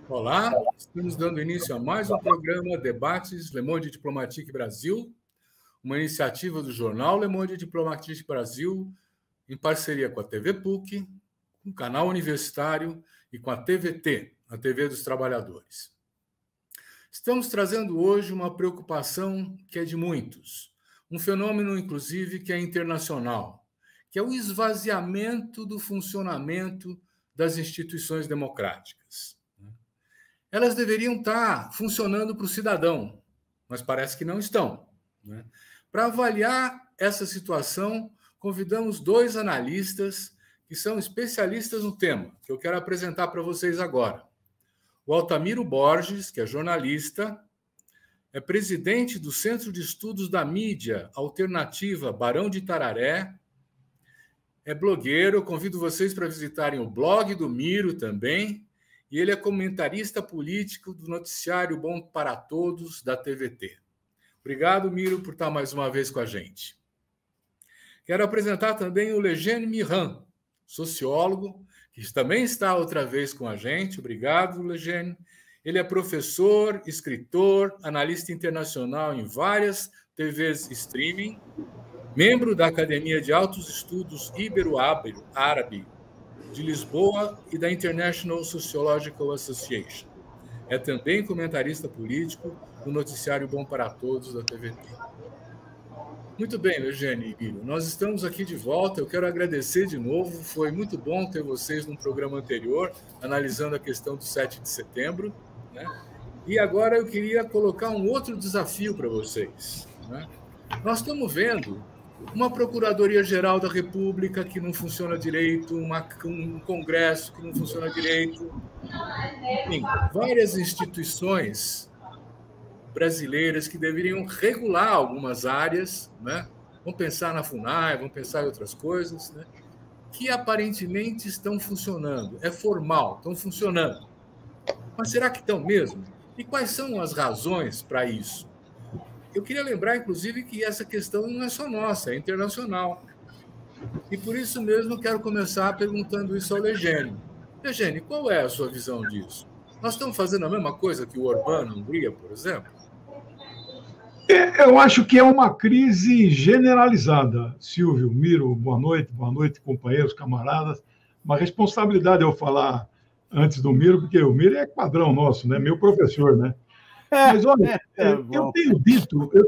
Olá, estamos dando início a mais um programa Debates Le Monde Diplomatique Brasil, uma iniciativa do jornal Le Monde Diplomatique Brasil, em parceria com a TV PUC, com o canal universitário e com a TVT, a TV dos Trabalhadores. Estamos trazendo hoje uma preocupação que é de muitos, um fenômeno, inclusive, que é internacional, que é o esvaziamento do funcionamento das instituições democráticas. Elas deveriam estar funcionando para o cidadão, mas parece que não estão. Para avaliar essa situação, convidamos dois analistas que são especialistas no tema, que eu quero apresentar para vocês agora. O Altamiro Borges, que é jornalista, é presidente do Centro de Estudos da Mídia Alternativa Barão de Itararé, é blogueiro, eu convido vocês para visitarem o blog do Miro também, e ele é comentarista político do noticiário Bom para Todos, da TVT. Obrigado, Miro, por estar mais uma vez com a gente. Quero apresentar também o Legene Miran, sociólogo, que também está outra vez com a gente. Obrigado, Legene. Ele é professor, escritor, analista internacional em várias TVs streaming, membro da Academia de Altos Estudos Ibero-Árabe de Lisboa e da International Sociological Association. É também comentarista político do noticiário Bom para Todos, da TVT. Muito bem, Eugênio e Guilherme, nós estamos aqui de volta. Eu quero agradecer de novo. Foi muito bom ter vocês num programa anterior, analisando a questão do 7 de setembro. E agora eu queria colocar um outro desafio para vocês. Nós estamos vendo uma Procuradoria-Geral da República que não funciona direito, um Congresso que não funciona direito. Enfim, várias instituições brasileiras que deveriam regular algumas áreas, vamos pensar na FUNAI, vamos pensar em outras coisas, que aparentemente estão funcionando. É formal, estão funcionando. Mas será que estão mesmo? E quais são as razões para isso? Eu queria lembrar, inclusive, que essa questão não é só nossa, é internacional. E por isso mesmo quero começar perguntando isso ao Legene. Legene, qual é a sua visão disso? Nós estamos fazendo a mesma coisa que o Orbán na Hungria, por exemplo? Eu acho que é uma crise generalizada, Silvio, Miro, boa noite, companheiros, camaradas. Uma responsabilidade eu falar antes do Miro, porque o Miro é padrão nosso, meu professor, Mas, olha, eu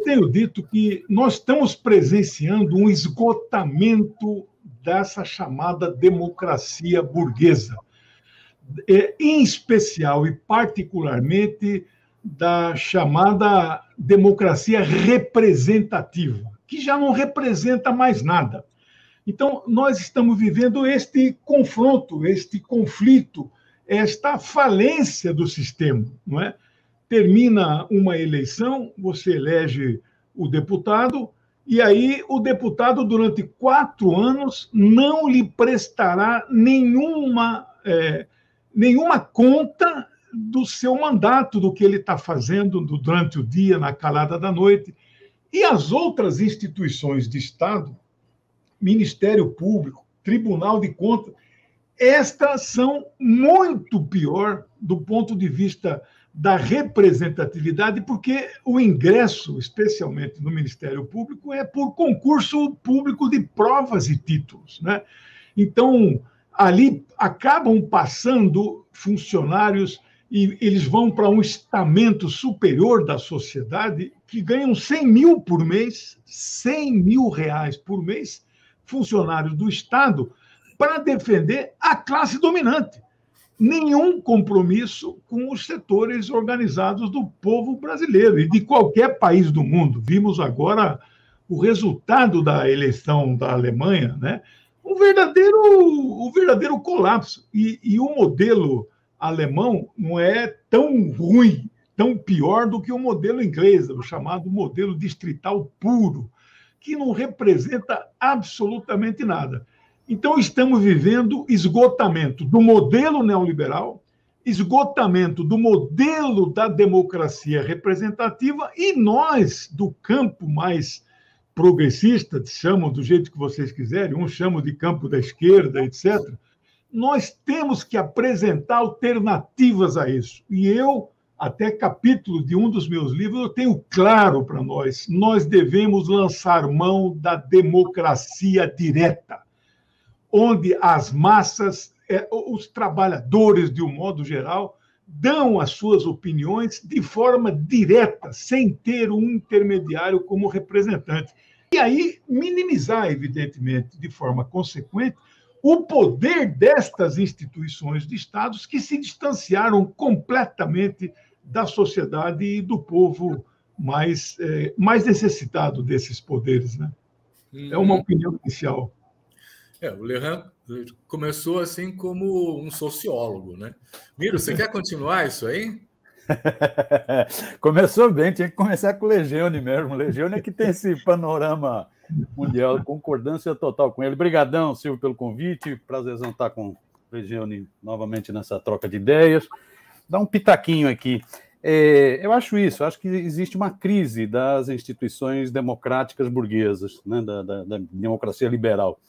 tenho dito que nós estamos presenciando um esgotamento dessa chamada democracia burguesa, em especial e particularmente da chamada democracia representativa, que já não representa mais nada. Então, nós estamos vivendo este confronto, este conflito, esta falência do sistema, não é? Termina uma eleição, você elege o deputado, e aí o deputado, durante 4 anos, não lhe prestará nenhuma conta do seu mandato, do que ele está fazendo durante o dia, na calada da noite. E as outras instituições de Estado, Ministério Público, Tribunal de Contas, estas são muito pior do ponto de vista da representatividade, porque o ingresso, especialmente no Ministério Público, é por concurso público de provas e títulos, Então, ali acabam passando funcionários e eles vão para um estamento superior da sociedade que ganham 100 mil por mês, 100 mil reais por mês, funcionários do Estado, para defender a classe dominante. Nenhum compromisso com os setores organizados do povo brasileiro e de qualquer país do mundo. Vimos agora o resultado da eleição da Alemanha, um verdadeiro colapso. E o modelo alemão não é tão ruim, tão pior do que o modelo inglês, o chamado modelo distrital puro, que não representa absolutamente nada. Então, estamos vivendo esgotamento do modelo neoliberal, esgotamento do modelo da democracia representativa, e nós, do campo mais progressista, chamam do jeito que vocês quiserem, uns chamam de campo da esquerda, etc., Nós temos que apresentar alternativas a isso. E eu, até capítulo de um dos meus livros, eu tenho claro para nós: nós devemos lançar mão da democracia direta, onde as massas, os trabalhadores, de um modo geral, dão as suas opiniões de forma direta, sem ter um intermediário como representante. E aí minimizar, evidentemente, de forma consequente, o poder destas instituições de Estados que se distanciaram completamente da sociedade e do povo mais necessitado desses poderes, né? É uma opinião inicial. O Leran começou assim como um sociólogo, né? Miro, você quer continuar isso aí? Começou bem, tinha que começar com o Lejeune mesmo. O Lejeune é que tem esse panorama mundial, concordância total com ele. Obrigadão, Silvio, pelo convite. Prazerzão estar com o Lejeune novamente nessa troca de ideias. Dá um pitaquinho aqui. Eu acho isso, acho que existe uma crise das instituições democráticas burguesas, né, da democracia liberal.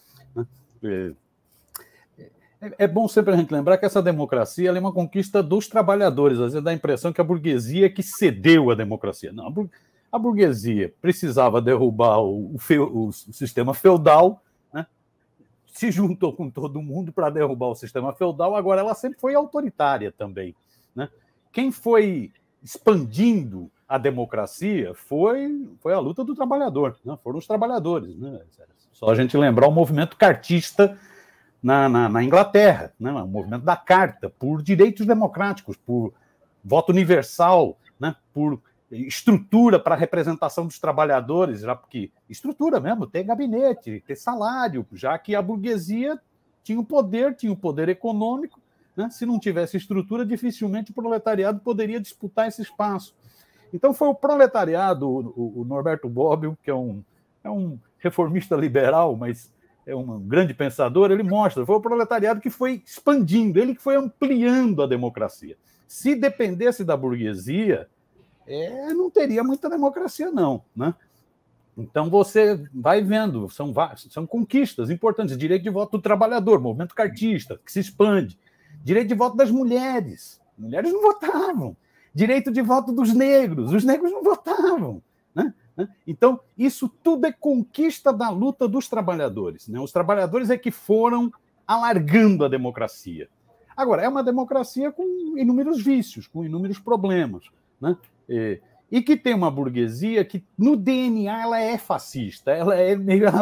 É bom sempre a gente lembrar que essa democracia ela é uma conquista dos trabalhadores. Às vezes dá a impressão que a burguesia é que cedeu à democracia. Não, a burguesia precisava derrubar o sistema feudal, né? Se juntou com todo mundo para derrubar o sistema feudal, agora ela sempre foi autoritária também, né? Quem foi expandindo a democracia foi a luta do trabalhador, né? Foram os trabalhadores, né? Só a gente lembrar o movimento cartista na Inglaterra, né? O movimento da Carta, por direitos democráticos, por voto universal, né? Por estrutura para a representação dos trabalhadores, já porque estrutura mesmo, ter gabinete, ter salário, já que a burguesia tinha o poder econômico, né? Se não tivesse estrutura, dificilmente o proletariado poderia disputar esse espaço. Então foi o proletariado, o Norberto Bobbio, que é um reformista liberal, mas é um grande pensador, ele mostra, foi o proletariado que foi expandindo, ele que foi ampliando a democracia. Se dependesse da burguesia, não teria muita democracia, não, né? Então você vai vendo, são conquistas importantes, direito de voto do trabalhador, movimento cartista, que se expande, direito de voto das mulheres não votavam, direito de voto dos negros, os negros não votavam, né? Então, isso tudo é conquista da luta dos trabalhadores, né? Os trabalhadores é que foram alargando a democracia. Agora, é uma democracia com inúmeros vícios, com inúmeros problemas, né? E que tem uma burguesia que, no DNA, ela é fascista, ela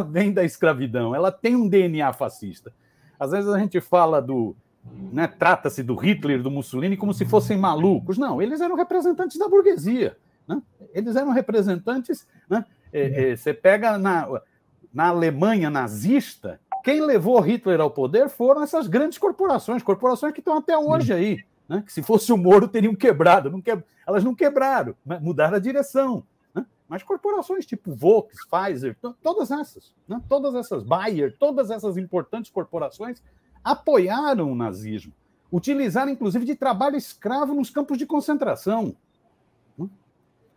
vem da escravidão, ela tem um DNA fascista. Às vezes a gente fala né, trata-se do Hitler, do Mussolini, como se fossem malucos. Não, eles eram representantes da burguesia, né? Eles eram representantes, né? Você pega na Alemanha nazista, quem levou Hitler ao poder foram essas grandes corporações que estão até hoje aí, né? Que se fosse o Moro teriam quebrado. Elas não quebraram, mudaram a direção, né? Mas corporações tipo Volks, Pfizer, todas essas, né? Todas essas, Bayer, todas essas importantes corporações apoiaram o nazismo, utilizaram inclusive de trabalho escravo nos campos de concentração.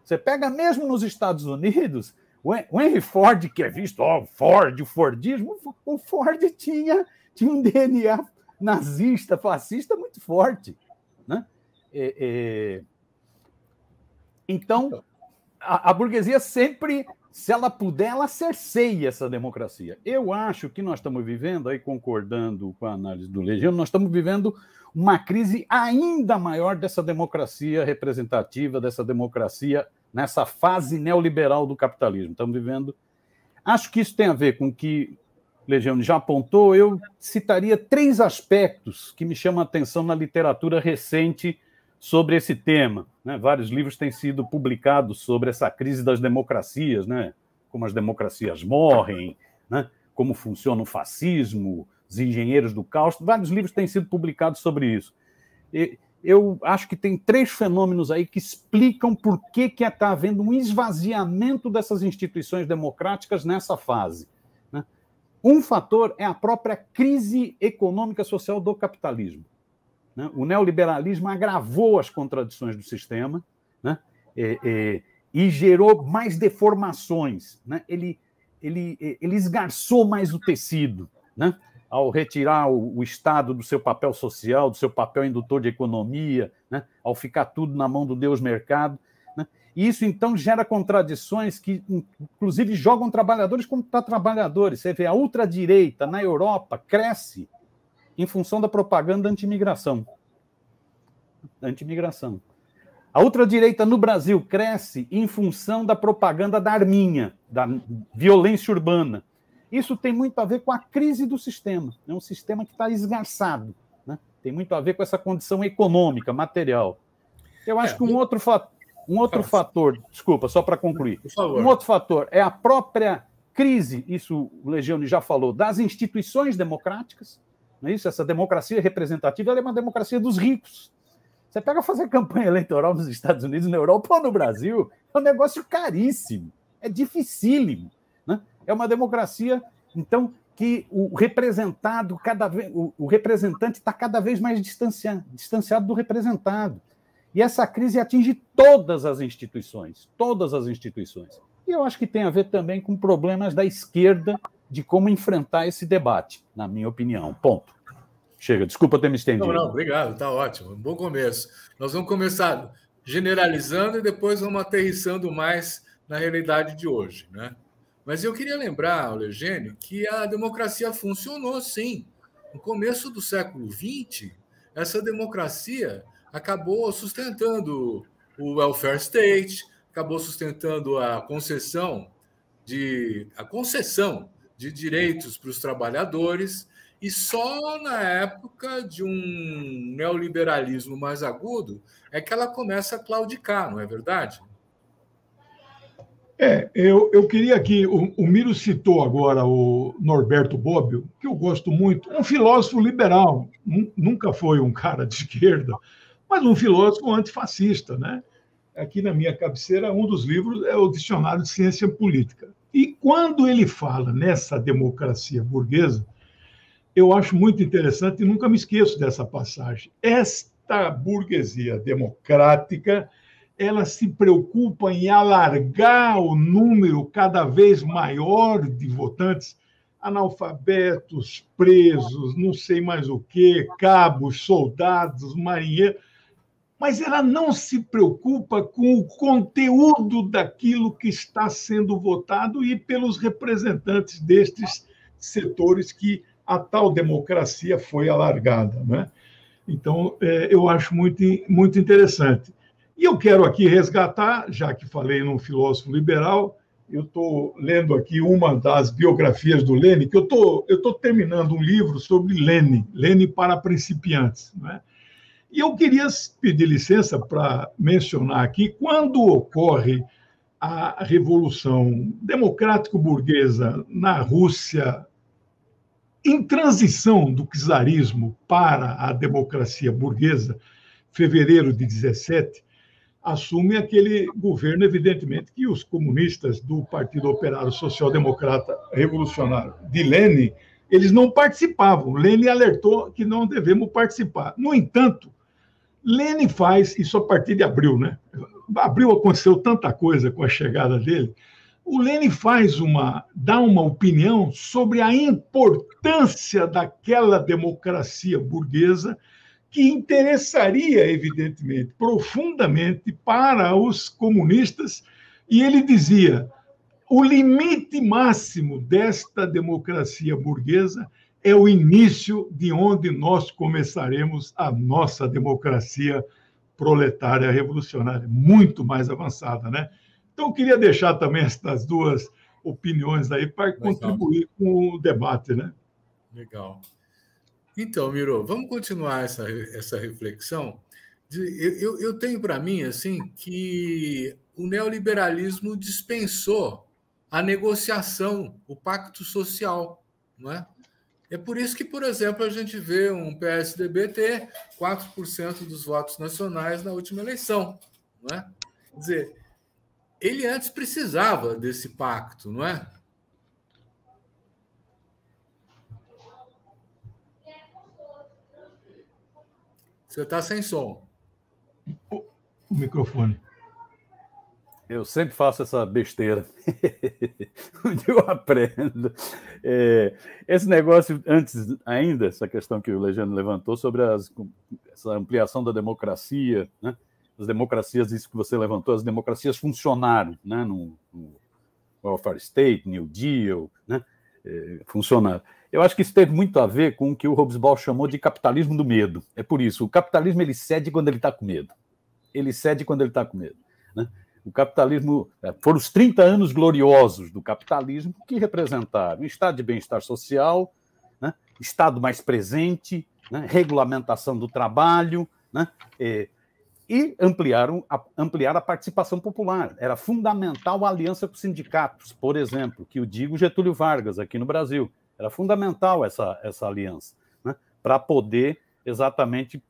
Você pega mesmo nos Estados Unidos, o Henry Ford, que é visto, o Fordismo, o Ford tinha um DNA nazista, fascista muito forte, né? Então, a burguesia sempre, se ela puder, ela cerceia essa democracia. Eu acho que nós estamos vivendo, aí concordando com a análise do Lejeune, nós estamos vivendo uma crise ainda maior dessa democracia representativa, dessa democracia nessa fase neoliberal do capitalismo. Estamos vivendo... Acho que isso tem a ver com o que Lejeune já apontou. Eu citaria 3 aspectos que me chamam a atenção na literatura recente sobre esse tema, né? Vários livros têm sido publicados sobre essa crise das democracias, né? Como as democracias morrem, né? Como funciona o fascismo, os engenheiros do caos. Vários livros têm sido publicados sobre isso. Eu acho que tem 3 fenômenos aí que explicam por que está havendo um esvaziamento dessas instituições democráticas nessa fase, né? Um fator é a própria crise econômica social do capitalismo, né? O neoliberalismo agravou as contradições do sistema, né? E gerou mais deformações, né? Ele esgarçou mais o tecido, né? ao retirar o Estado do seu papel social, do seu papel indutor de economia, né? Ao ficar tudo na mão do Deus mercado. Né? E isso, então, gera contradições que, inclusive, jogam trabalhadores contra trabalhadores. Você vê, a ultradireita na Europa cresce em função da propaganda anti-imigração. A ultradireita no Brasil cresce em função da propaganda da arminha, da violência urbana. Isso tem muito a ver com a crise do sistema. É um sistema que está esgarçado. Né? Tem muito a ver com essa condição econômica, material. Eu acho que um outro fator, desculpa, só para concluir, um outro fator é a própria crise, isso o Legione já falou, das instituições democráticas. Não é isso? Essa democracia representativa ela é uma democracia dos ricos. Você pega fazer campanha eleitoral nos Estados Unidos, na Europa ou no Brasil, é um negócio caríssimo, é dificílimo. Né? É uma democracia, então, que o representado, o representante está cada vez mais distanciado do representado. E essa crise atinge todas as instituições. E eu acho que tem a ver também com problemas da esquerda de como enfrentar esse debate, na minha opinião. Ponto. Chega, desculpa ter me estendido. Não, obrigado, está ótimo. Um bom começo. Nós vamos começar generalizando e depois vamos aterrissando mais na realidade de hoje, né? Mas eu queria lembrar, Legênio, que a democracia funcionou, sim. No começo do século XX, essa democracia acabou sustentando o welfare state, acabou sustentando a concessão de direitos para os trabalhadores, e só na época de um neoliberalismo mais agudo é que ela começa a claudicar, não é verdade? Eu queria que o Miro citou agora o Norberto Bobbio, que eu gosto muito, um filósofo liberal, nunca foi um cara de esquerda, mas um filósofo antifascista, né? Aqui na minha cabeceira, um dos livros é o Dicionário de Ciência Política. E quando ele fala nessa democracia burguesa, eu acho muito interessante e nunca me esqueço dessa passagem. Esta burguesia democrática ela se preocupa em alargar o número cada vez maior de votantes, analfabetos, presos, não sei mais o quê, cabos, soldados, marinheiros, mas ela não se preocupa com o conteúdo daquilo que está sendo votado e pelos representantes destes setores que a tal democracia foi alargada. Né? Então, eu acho muito, muito interessante. E eu quero aqui resgatar, já que falei num filósofo liberal, eu estou lendo aqui uma das biografias do Lênin, que eu estou terminando um livro sobre Lênin para principiantes. Né? E eu queria pedir licença para mencionar aqui, quando ocorre a Revolução Democrático-Burguesa na Rússia, em transição do czarismo para a democracia burguesa, fevereiro de 17, assume aquele governo, evidentemente, que os comunistas do Partido Operário Social Democrata Revolucionário de Lênin, eles não participavam. Lênin alertou que não devemos participar. No entanto, Lênin faz, isso a partir de abril, né? Abril aconteceu tanta coisa com a chegada dele. O Lênin dá uma opinião sobre a importância daquela democracia burguesa que interessaria, evidentemente, profundamente para os comunistas, e ele dizia: o limite máximo desta democracia burguesa é o início de onde nós começaremos a nossa democracia proletária revolucionária, muito mais avançada, né? Então, eu queria deixar também essas duas opiniões aí para contribuir com o debate, né? Legal. Então, Miro, vamos continuar essa reflexão. Eu tenho para mim assim que o neoliberalismo dispensou a negociação, o pacto social, não é? É por isso que, por exemplo, a gente vê um PSDB ter 4% dos votos nacionais na última eleição, não é? Quer dizer, ele antes precisava desse pacto, não é? Você está sem som. O microfone. Eu sempre faço essa besteira, onde eu aprendo. Esse negócio, antes ainda, essa questão que o Legiano levantou sobre essa ampliação da democracia, né? As democracias, isso que você levantou, as democracias funcionaram, né? No welfare state, New Deal, né? Funcionaram. Eu acho que isso teve muito a ver com o que o Hobsbawm chamou de capitalismo do medo. É por isso, o capitalismo ele cede quando ele está com medo. Ele cede quando ele está com medo, né? O capitalismo, foram os 30 anos gloriosos do capitalismo que representaram um estado de bem-estar social, né? Estado mais presente, né? Regulamentação do trabalho, né? E ampliar a participação popular. Era fundamental a aliança com os sindicatos, por exemplo, que o digo Getúlio Vargas aqui no Brasil. Era fundamental essa aliança, né? Para poder exatamente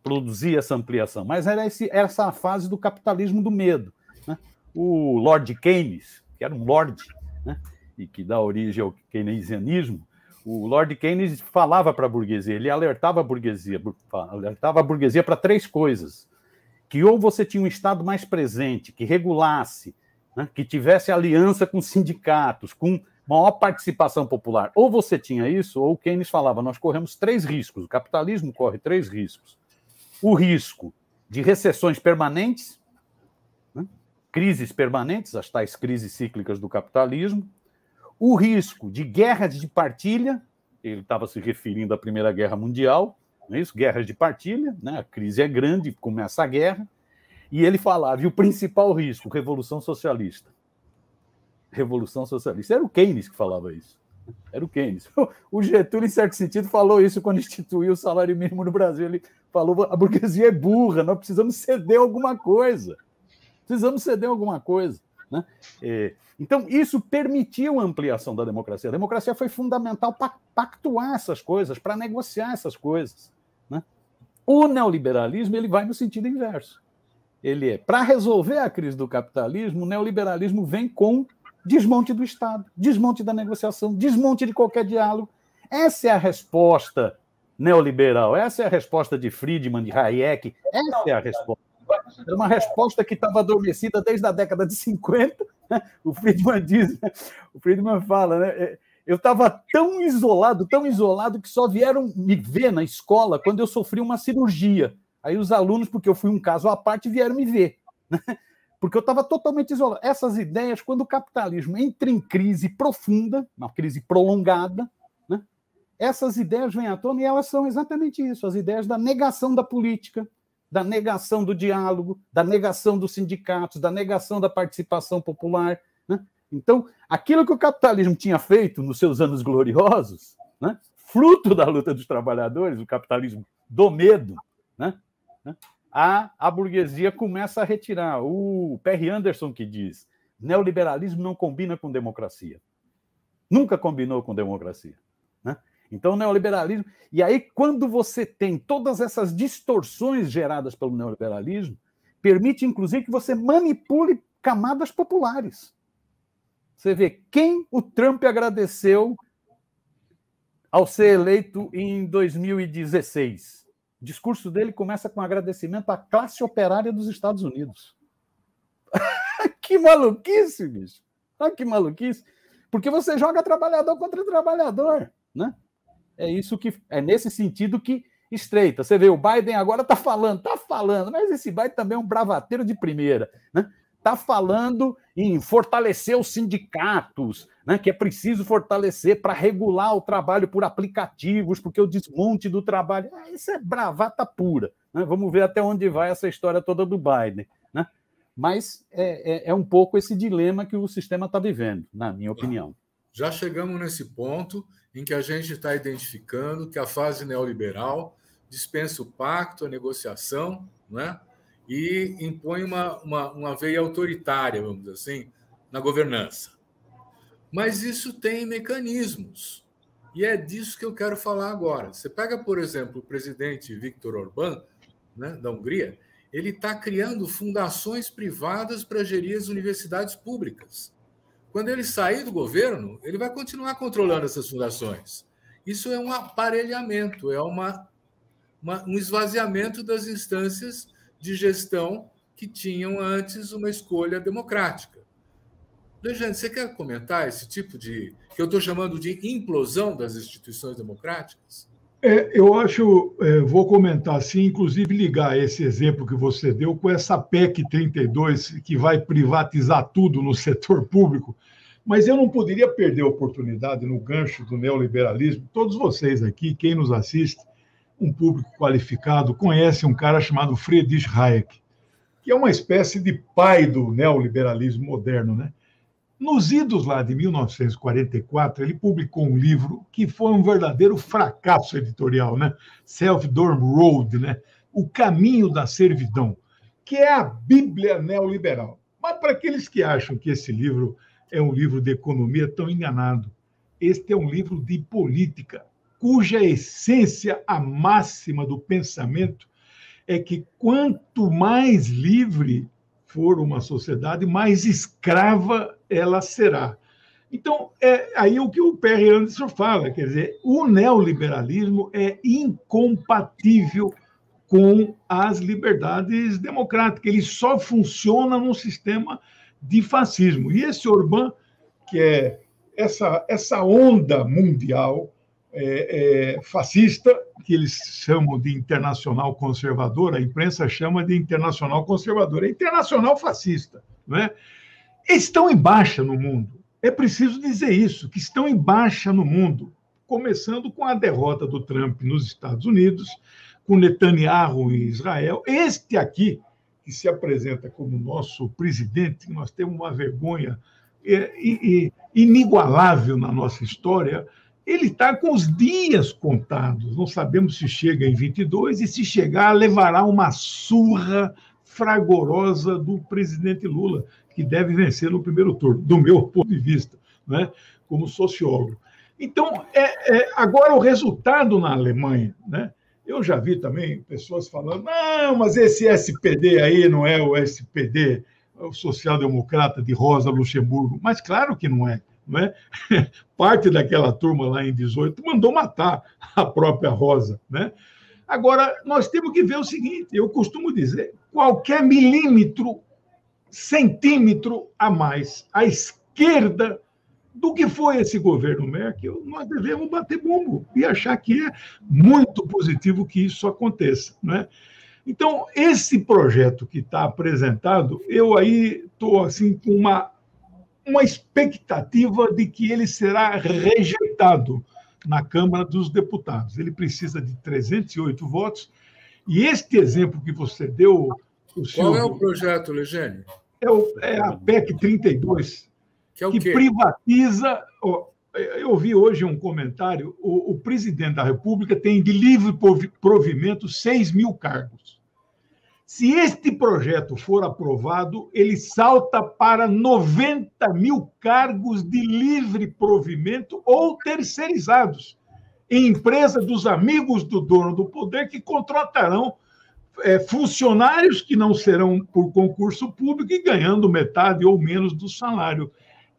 produzir essa ampliação. Mas era essa a fase do capitalismo do medo, né? O Lord Keynes, que era um lord, né? E que dá origem ao keynesianismo, o Lord Keynes falava para a burguesia, ele alertava a burguesia para 3 coisas: que ou você tinha um Estado mais presente, que regulasse, né? Que tivesse aliança com sindicatos, com maior participação popular. Ou você tinha isso, ou o Keynes falava, nós corremos 3 riscos, o capitalismo corre 3 riscos. O risco de recessões permanentes, né? Crises permanentes, as tais crises cíclicas do capitalismo, o risco de guerras de partilha, ele estava se referindo à Primeira Guerra Mundial, não é isso? Guerras de partilha, né? A crise é grande, começa a guerra, e ele falava, e o principal risco, Revolução Socialista. Revolução Socialista. Era o Keynes que falava isso. Era o Keynes. O Getúlio, em certo sentido, falou isso quando instituiu o salário mínimo no Brasil. Ele falou, a burguesia é burra, nós precisamos ceder alguma coisa. Né? Então, isso permitiu a ampliação da democracia. A democracia foi fundamental para pactuar essas coisas, para negociar essas coisas, né? O neoliberalismo ele vai no sentido inverso. Para resolver a crise do capitalismo, o neoliberalismo vem com desmonte do Estado, desmonte da negociação, desmonte de qualquer diálogo. Essa é a resposta neoliberal, essa é a resposta de Friedman, de Hayek, essa é a resposta. Era uma resposta que estava adormecida desde a década de 50. O Friedman fala, né? Eu estava tão isolado, que só vieram me ver na escola quando eu sofri uma cirurgia. Aí os alunos, porque eu fui um caso à parte, vieram me ver, né? Porque eu estava totalmente isolado. Essas ideias, quando o capitalismo entra em crise profunda, uma crise prolongada, né? Essas ideias vêm à tona e elas são exatamente isso, as ideias da negação da política, da negação do diálogo, da negação dos sindicatos, da negação da participação popular, né? Então, aquilo que o capitalismo tinha feito nos seus anos gloriosos, né? Fruto da luta dos trabalhadores, o capitalismo do medo, né? A burguesia começa a retirar. O Perry Anderson que diz, neoliberalismo não combina com democracia. Nunca combinou com democracia, né? Então, o neoliberalismo... E aí, quando você tem todas essas distorções geradas pelo neoliberalismo, permite, inclusive, que você manipule camadas populares. Você vê quem o Trump agradeceu ao ser eleito em 2016. O discurso dele começa com agradecimento à classe operária dos Estados Unidos. Que maluquice, bicho! Olha que maluquice! Porque você joga trabalhador contra trabalhador, né? É nesse sentido que estreita. Você vê, o Biden agora está falando, mas esse Biden também é um bravateiro de primeira, né? Está falando em fortalecer os sindicatos, né? Que é preciso fortalecer para regular o trabalho por aplicativos, porque o desmonte do trabalho... Isso é bravata pura, né? Vamos ver até onde vai essa história toda do Biden, né? Mas é um pouco esse dilema que o sistema está vivendo, na minha opinião. Já chegamos nesse ponto em que a gente está identificando que a fase neoliberal dispensa o pacto, a negociação, né? E impõe uma veia autoritária, vamos dizer assim, na governança. Mas isso tem mecanismos, e é disso que eu quero falar agora. Você pega, por exemplo, o presidente Viktor Orbán, né, da Hungria, ele está criando fundações privadas para gerir as universidades públicas. Quando ele sair do governo, ele vai continuar controlando essas fundações. Isso é um aparelhamento, é um esvaziamento das instâncias de gestão que tinham antes uma escolha democrática. Alexandre, você quer comentar esse tipo de, que eu estou chamando de implosão das instituições democráticas? Eu acho, vou comentar assim, inclusive ligar esse exemplo que você deu com essa PEC 32, que vai privatizar tudo no setor público, mas eu não poderia perder a oportunidade no gancho do neoliberalismo. Todos vocês aqui, quem nos assiste, um público qualificado, conhece um cara chamado Friedrich Hayek, que é uma espécie de pai do neoliberalismo moderno, né? Nos idos lá de 1944, ele publicou um livro que foi um verdadeiro fracasso editorial, né? Self-Dorm Road, né? O Caminho da Servidão, que é a Bíblia neoliberal. Mas para aqueles que acham que esse livro é um livro de economia, estão enganados. Este é um livro de política, cuja essência, a máxima do pensamento, é que quanto mais livre for uma sociedade, mais escrava ela será. Então, aí o que o Perry Anderson fala, quer dizer, o neoliberalismo é incompatível com as liberdades democráticas, ele só funciona num sistema de fascismo. E esse Orbán, que é essa onda mundial fascista, que eles chamam de internacional conservadora, a imprensa chama de internacional conservadora, é internacional fascista, não é? Estão em baixa no mundo. É preciso dizer isso, que estão em baixa no mundo, começando com a derrota do Trump nos Estados Unidos, com Netanyahu em Israel. Este aqui, que se apresenta como nosso presidente, nós temos uma vergonha inigualável na nossa história, ele está com os dias contados. Não sabemos se chega em 22 e, se chegar, levará uma surra fragorosa do presidente Lula, que deve vencer no primeiro turno, do meu ponto de vista, né, como sociólogo. Então, agora o resultado na Alemanha, né? Eu já vi também pessoas falando, não, mas esse SPD aí não é o SPD, o social-democrata de Rosa Luxemburgo. Mas claro que não é. Não é? Parte daquela turma lá em 18 mandou matar a própria Rosa, né? Agora, nós temos que ver o seguinte, eu costumo dizer, qualquer milímetro, centímetro a mais à esquerda do que foi esse governo Merkel, nós devemos bater bumbo e achar que é muito positivo que isso aconteça, né? Então, esse projeto que está apresentado, eu aí estou assim, com uma expectativa de que ele será rejeitado na Câmara dos Deputados. Ele precisa de 308 votos, e este exemplo que você deu... Qual é o projeto, Legênio? É a PEC 32, que é o que quê? Privatiza... Eu vi hoje um comentário, o presidente da República tem de livre provimento 6 mil cargos. Se este projeto for aprovado, ele salta para 90 mil cargos de livre provimento ou terceirizados, em empresa dos amigos do dono do poder, que contratarão funcionários que não serão por concurso público e ganhando metade ou menos do salário.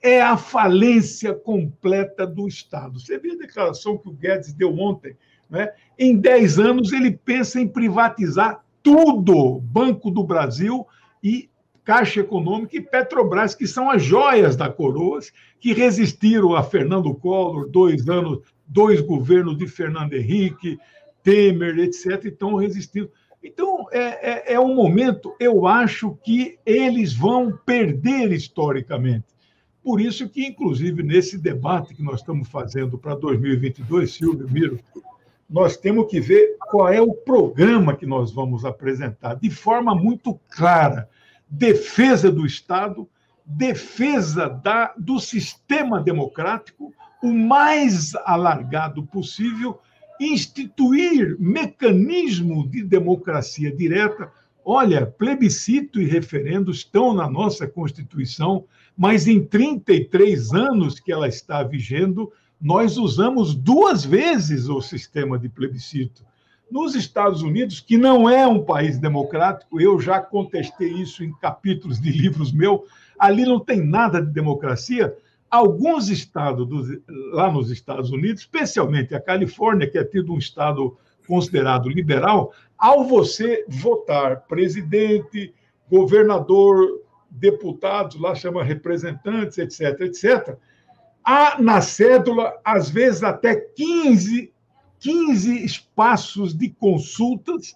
É a falência completa do Estado. Você viu a declaração que o Guedes deu ontem, né? Em 10 anos, ele pensa em privatizar tudo, Banco do Brasil e Caixa Econômica e Petrobras, que são as joias da coroa, que resistiram a Fernando Collor, 2 anos, 2 governos de Fernando Henrique, Temer, etc., e estão resistindo. Então, é um momento, eu acho que eles vão perder historicamente. Por isso que, inclusive, nesse debate que nós estamos fazendo para 2022, Silvio, Miro, nós temos que ver qual é o programa que nós vamos apresentar, de forma muito clara. Defesa do Estado, defesa do sistema democrático, o mais alargado possível, instituir mecanismo de democracia direta. Olha, plebiscito e referendo estão na nossa Constituição, mas em 33 anos que ela está vigendo, nós usamos 2 vezes o sistema de plebiscito. Nos Estados Unidos, que não é um país democrático, eu já contestei isso em capítulos de livros meus, ali não tem nada de democracia. Alguns estados lá nos Estados Unidos, especialmente a Califórnia, que é tido um estado considerado liberal, ao você votar presidente, governador, deputados, lá chama representantes, etc., etc., há na cédula, às vezes, até 15 espaços de consultas,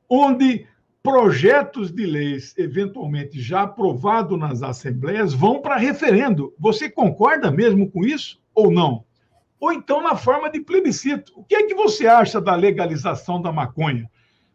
onde projetos de leis, eventualmente já aprovados nas assembleias, vão para referendo. Você concorda mesmo com isso ou não? Ou então na forma de plebiscito. O que é que você acha da legalização da maconha?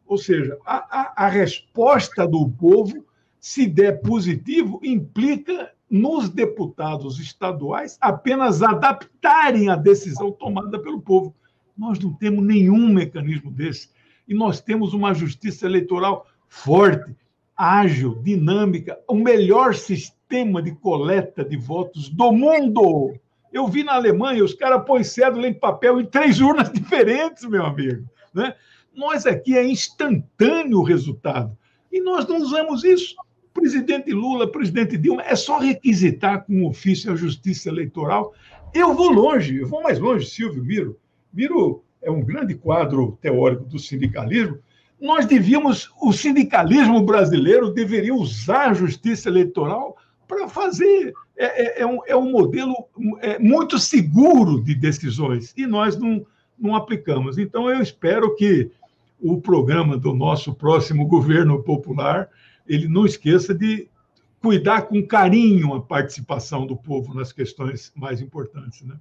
Ou seja, a resposta do povo, se der positivo, implica nos deputados estaduais apenas adaptarem a decisão tomada pelo povo. Nós não temos nenhum mecanismo desse. E nós temos uma justiça eleitoral forte, ágil, dinâmica, o melhor sistema de coleta de votos do mundo. Eu vi na Alemanha, os caras põem cédula em papel em 3 urnas diferentes, meu amigo. Né? Nós aqui é instantâneo o resultado. E nós não usamos isso. Presidente Lula, presidente Dilma, é só requisitar com ofício a Justiça Eleitoral. Eu vou longe, eu vou mais longe, Silvio Miro. Miro é um grande quadro teórico do sindicalismo. O sindicalismo brasileiro deveria usar a Justiça Eleitoral para fazer... É um modelo muito seguro de decisões, e nós não aplicamos. Então, eu espero que o programa do nosso próximo governo popular ele não esqueça de cuidar com carinho a participação do povo nas questões mais importantes. Né?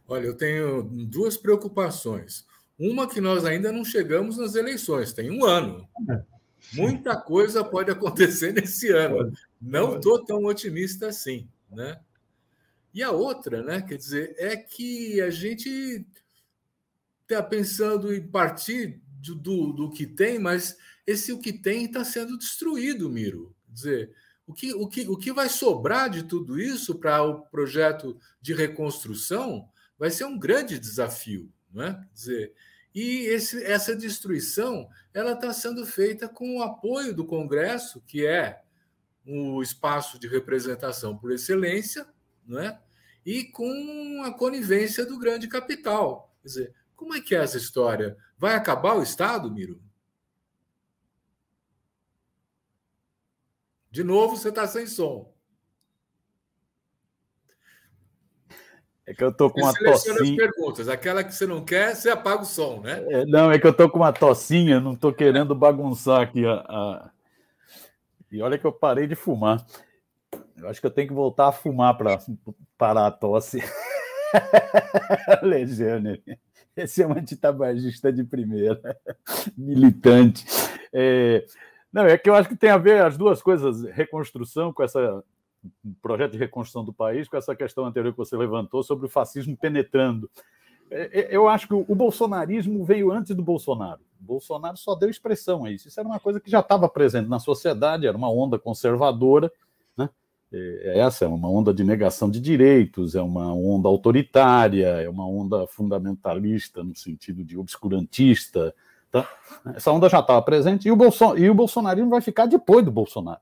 Olha, eu tenho 2 preocupações. Uma que nós ainda não chegamos nas eleições, tem 1 ano. Muita coisa pode acontecer nesse ano. Não estou tão otimista assim. Né? E a outra, né, quer dizer, é que a gente está pensando em partir do que tem, mas o que tem está sendo destruído, Miro. Quer dizer, o que vai sobrar de tudo isso para o projeto de reconstrução vai ser um grande desafio. Não é? Quer dizer, e essa destruição ela está sendo feita com o apoio do Congresso, que é o espaço de representação por excelência, não é? E com a conivência do grande capital. Quer dizer, como é que é essa história? Vai acabar o Estado, Miro? De novo, você está sem som. É que eu estou com uma tossinha. As perguntas. Aquela que você não quer, você apaga o som, né? Não, é que eu estou com uma tossinha, não estou querendo bagunçar aqui E olha que eu parei de fumar. Eu acho que eu tenho que voltar a fumar para parar a tosse. Alexandre, esse é um antitabagista de primeira, militante. Não, é que eu acho que tem a ver as duas coisas, reconstrução, com essa projeto de reconstrução do país, com essa questão anterior que você levantou sobre o fascismo penetrando. Eu acho que o bolsonarismo veio antes do Bolsonaro. O Bolsonaro só deu expressão a isso. Isso era uma coisa que já estava presente na sociedade, era uma onda conservadora, né? Essa é uma onda de negação de direitos, é uma onda autoritária, é uma onda fundamentalista no sentido de obscurantista. Tá? Essa onda já estava presente e o bolsonarismo vai ficar depois do Bolsonaro.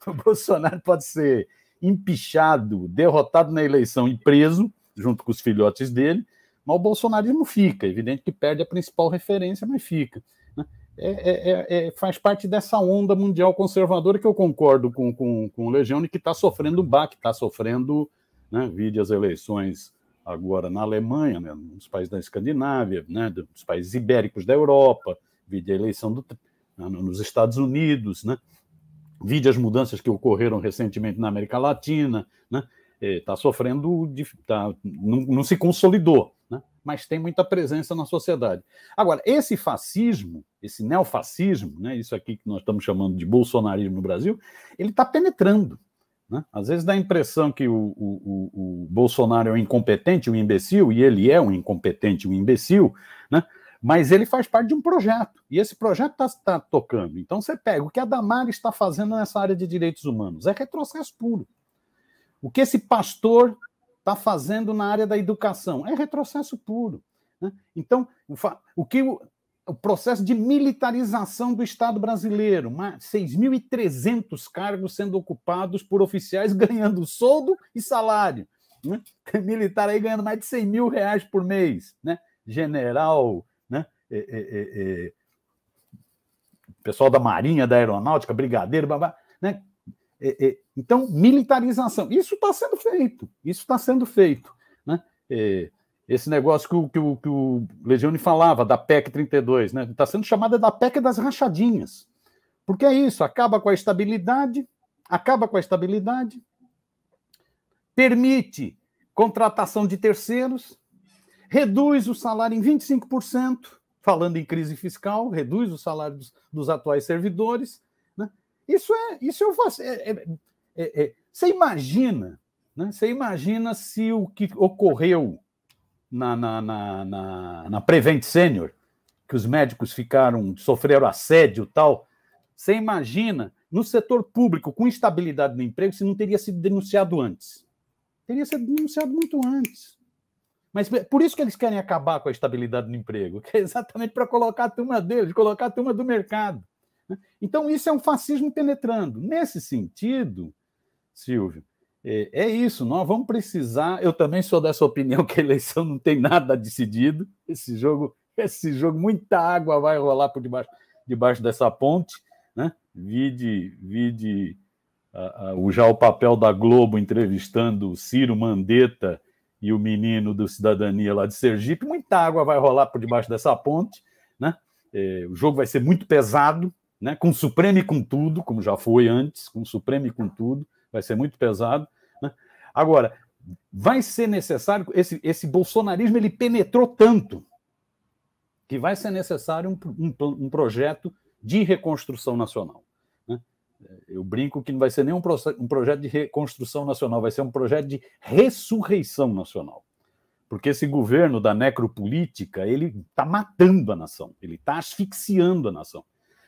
O Bolsonaro pode ser empichado, derrotado na eleição e preso, junto com os filhotes dele, mas o bolsonarismo fica. É evidente que perde a principal referência, mas fica. Né? Faz parte dessa onda mundial conservadora que eu concordo com o Legione, que está sofrendo um baque, está sofrendo, né, vide as eleições agora na Alemanha, né, nos países da Escandinávia, né, dos países ibéricos da Europa, vide a eleição nos Estados Unidos, né, vide as mudanças que ocorreram recentemente na América Latina, né, está sofrendo, não se consolidou, né? Mas tem muita presença na sociedade. Agora, esse fascismo, esse neofascismo, né, isso aqui que nós estamos chamando de bolsonarismo no Brasil, ele está penetrando. Né? Às vezes dá a impressão que o Bolsonaro é um incompetente, um imbecil, e ele é um incompetente, um imbecil, né? Mas ele faz parte de um projeto, e esse projeto está tocando. Então você pega o que a Damares está fazendo nessa área de direitos humanos, é retrocesso puro. O que esse pastor está fazendo na área da educação é retrocesso puro. Né? Então, o processo de militarização do Estado brasileiro, 6.300 cargos sendo ocupados por oficiais ganhando soldo e salário. Né? Militar aí ganhando mais de 100 mil reais por mês. Né? General, né? Pessoal da Marinha, da Aeronáutica, brigadeiro, babá. né? Então, militarização. Isso está sendo feito. Isso está sendo feito, né? Esse negócio que o Legione falava, da PEC 32, né? Está sendo chamada da PEC das rachadinhas. Porque é isso, acaba com a estabilidade, permite contratação de terceiros, reduz o salário em 25%, falando em crise fiscal, reduz o salário dos atuais servidores, né? Isso eu faço. Você imagina, né? Você imagina se o que ocorreu na Prevent Senior, que os médicos sofreram assédio e tal. Você imagina, no setor público, com instabilidade no emprego, se não teria sido denunciado antes. Teria sido denunciado muito antes. Mas por isso que eles querem acabar com a estabilidade no emprego, que é exatamente para colocar a turma deles, colocar a turma do mercado. Então, isso é um fascismo penetrando. Nesse sentido, Silvio, é isso, nós vamos precisar. Eu também sou dessa opinião que a eleição não tem nada decidido. Esse jogo, muita água vai rolar por debaixo dessa ponte, né? Vide já o papel da Globo entrevistando o Ciro Mandetta e o menino do Cidadania lá de Sergipe. Muita água vai rolar por debaixo dessa ponte, né? O jogo vai ser muito pesado, né? Com o Supremo e com tudo, como já foi antes, com o Supremo e com tudo, vai ser muito pesado, né? Agora, vai ser necessário, esse bolsonarismo ele penetrou tanto que vai ser necessário um projeto de reconstrução nacional, né? Eu brinco que não vai ser nem um projeto de reconstrução nacional, vai ser um projeto de ressurreição nacional. Porque esse governo da necropolítica, ele está matando a nação, ele está asfixiando a nação.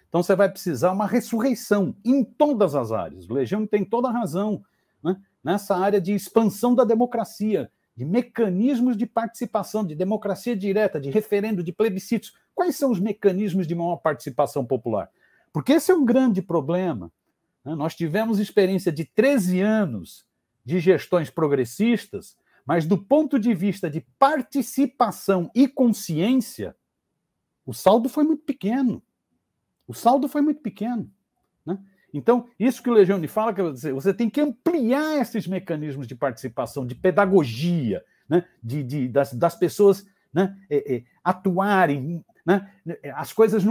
Então você vai precisar uma ressurreição em todas as áreas. O Legião tem toda a razão, né? Nessa área de expansão da democracia, de mecanismos de participação, de democracia direta, de referendo, de plebiscitos. Quais são os mecanismos de maior participação popular? Porque esse é um grande problema, né? Nós tivemos experiência de 13 anos de gestões progressistas, mas do ponto de vista de participação e consciência, o saldo foi muito pequeno. Né? Então, isso que o Legione fala, que você tem que ampliar esses mecanismos de participação, de pedagogia, né? das pessoas, né? Atuarem. Né? As coisas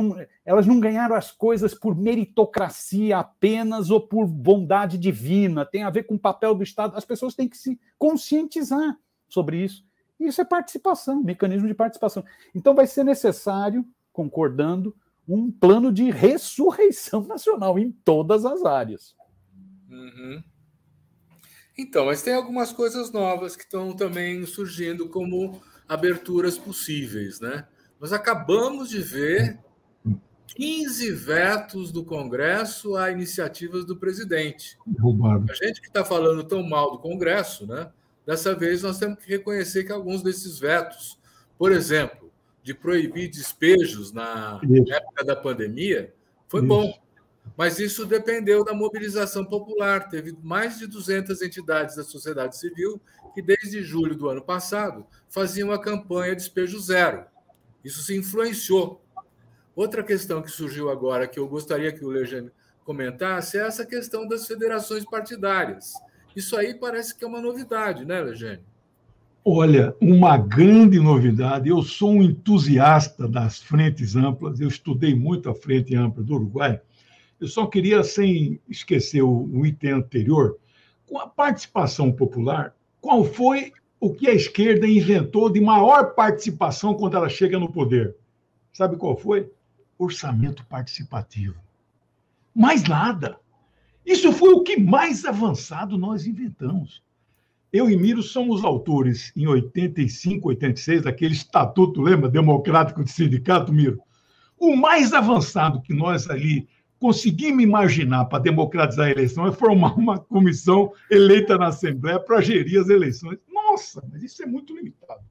elas não ganharam as coisas por meritocracia apenas ou por bondade divina, tem a ver com o papel do Estado. As pessoas têm que se conscientizar sobre isso. E isso é participação, mecanismo de participação. Então vai ser necessário, concordando, um plano de ressurreição nacional em todas as áreas. Uhum. Então, mas tem algumas coisas novas que estão também surgindo como aberturas possíveis, né? Nós acabamos de ver 15 vetos do Congresso a iniciativas do presidente. Roubado. A gente que está falando tão mal do Congresso, né? Dessa vez nós temos que reconhecer que alguns desses vetos, por exemplo, de proibir despejos na época da pandemia, foi bom. Mas isso dependeu da mobilização popular. Teve mais de 200 entidades da sociedade civil que, desde julho do ano passado, faziam a campanha Despejo Zero. Isso se influenciou. Outra questão que surgiu agora, que eu gostaria que o Legione comentasse, é essa questão das federações partidárias. Isso aí parece que é uma novidade, né, Legione? Olha, uma grande novidade. Eu sou um entusiasta das frentes amplas, eu estudei muito a Frente Ampla do Uruguai. Eu só queria, sem esquecer o item anterior, com a participação popular, qual foi o que a esquerda inventou de maior participação quando ela chega no poder? Sabe qual foi? Orçamento participativo. Mais nada. Isso foi o que mais avançado nós inventamos. Eu e Miro somos autores, em 85, 86, daquele estatuto, lembra? Democrático de sindicato, Miro. O mais avançado que nós ali conseguimos imaginar para democratizar a eleição é formar uma comissão eleita na Assembleia para gerir as eleições. Nossa, mas isso é muito limitado.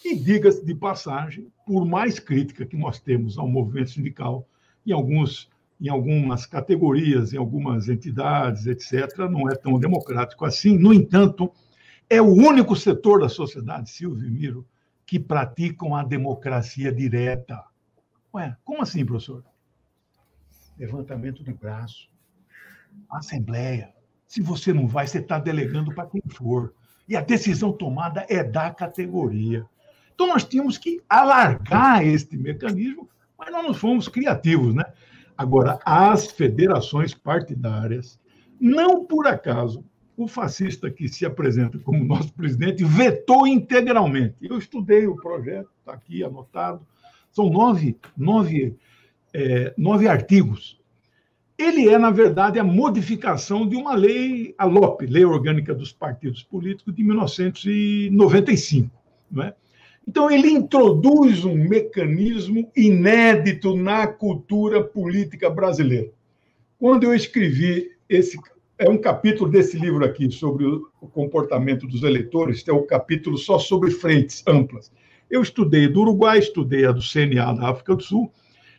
E diga-se de passagem, por mais crítica que nós temos ao movimento sindical, em algumas categorias, em algumas entidades, etc., não é tão democrático assim. No entanto, é o único setor da sociedade, Silvio e Miro, que praticam a democracia direta. Ué, como assim, professor? Levantamento de braço. Assembleia. Se você não vai, você está delegando para quem for. E a decisão tomada é da categoria. Então, nós tínhamos que alargar este mecanismo, mas nós não fomos criativos, né? Agora, as federações partidárias, não por acaso, o fascista que se apresenta como nosso presidente vetou integralmente. Eu estudei o projeto, está aqui anotado, são nove artigos. Ele é, na verdade, a modificação de uma lei, a LOP, Lei Orgânica dos Partidos Políticos, de 1995. Não é? Então, ele introduz um mecanismo inédito na cultura política brasileira. Quando eu escrevi é um capítulo desse livro aqui, sobre o comportamento dos eleitores, tem um capítulo só sobre frentes amplas. Eu estudei do Uruguai, estudei a do CNA da África do Sul,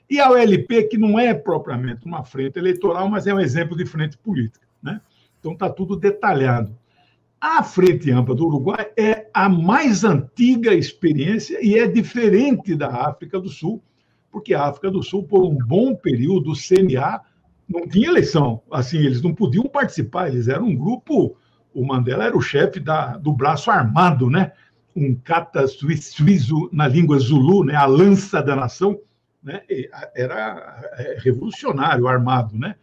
e a OLP, que não é propriamente uma frente eleitoral, mas é um exemplo de frente política, né? Então, está tudo detalhado. A Frente Ampla do Uruguai é a mais antiga experiência e é diferente da África do Sul, porque a África do Sul, por um bom período, o CNA não tinha eleição. Assim, eles não podiam participar, eles eram um grupo... O Mandela era o chefe do braço armado, né? Um kata suíço na língua zulu, né? A lança da nação, né? Era revolucionário, armado, né?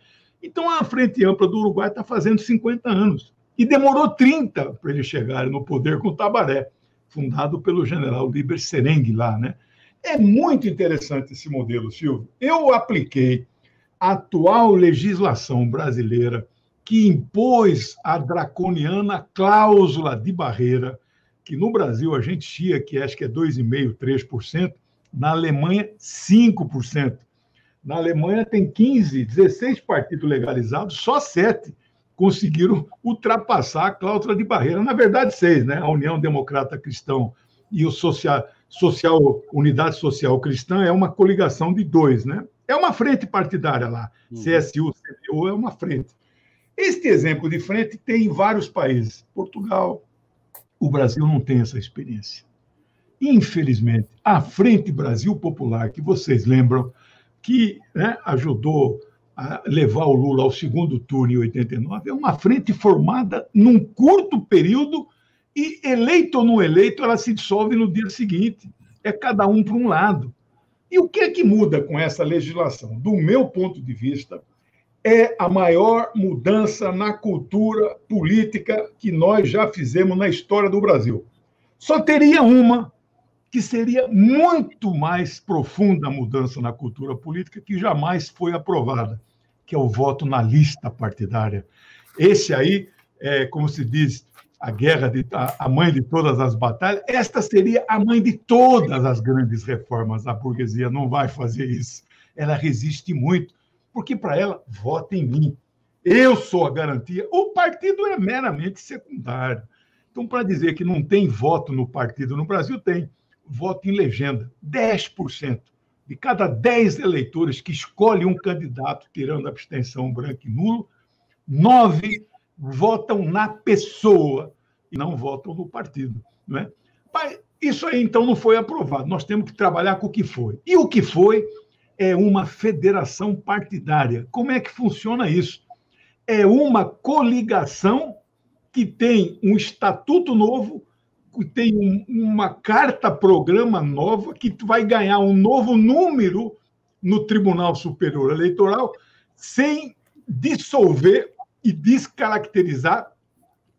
Então, a Frente Ampla do Uruguai está fazendo 50 anos. E demorou 30 para eles chegarem no poder com o Tabaré, fundado pelo general Liber Serengue lá, né? É muito interessante esse modelo, Silvio. Eu apliquei a atual legislação brasileira que impôs a draconiana cláusula de barreira, que no Brasil a gente tinha, que acho que é 2,5%, 3%, na Alemanha, 5%. Na Alemanha tem 15, 16 partidos legalizados, só 7 conseguiram ultrapassar a cláusula de barreira. Na verdade, 6, né? A União Democrata Cristã e o Unidade Social Cristã é uma coligação de 2, né? É uma frente partidária lá. CSU, CDU é uma frente. Este exemplo de frente tem em vários países. Portugal, o Brasil não tem essa experiência. Infelizmente, a Frente Brasil Popular, que vocês lembram, que, né, ajudou a levar o Lula ao segundo turno em 89, é uma frente formada num curto período e, eleito ou não eleito, ela se dissolve no dia seguinte. É cada um para um lado. E o que é que muda com essa legislação? Do meu ponto de vista, é a maior mudança na cultura política que nós já fizemos na história do Brasil. Só teria uma que seria muito mais profunda a mudança na cultura política, que jamais foi aprovada, que é o voto na lista partidária. Esse aí, como se diz, a mãe de todas as batalhas, esta seria a mãe de todas as grandes reformas. A burguesia não vai fazer isso. Ela resiste muito, porque para ela, vota em mim. Eu sou a garantia. O partido é meramente secundário. Então, para dizer que não tem voto no partido no Brasil, tem voto em legenda. 10%. De cada 10 eleitores que escolhem um candidato, tirando a abstenção branco e nulo, 9 votam na pessoa e não votam no partido. Não é? Mas isso aí, então, não foi aprovado. Nós temos que trabalhar com o que foi. E o que foi é uma federação partidária. Como é que funciona isso? É uma coligação que tem um estatuto novo, que tem uma carta-programa nova, que vai ganhar um novo número no Tribunal Superior Eleitoral, sem dissolver e descaracterizar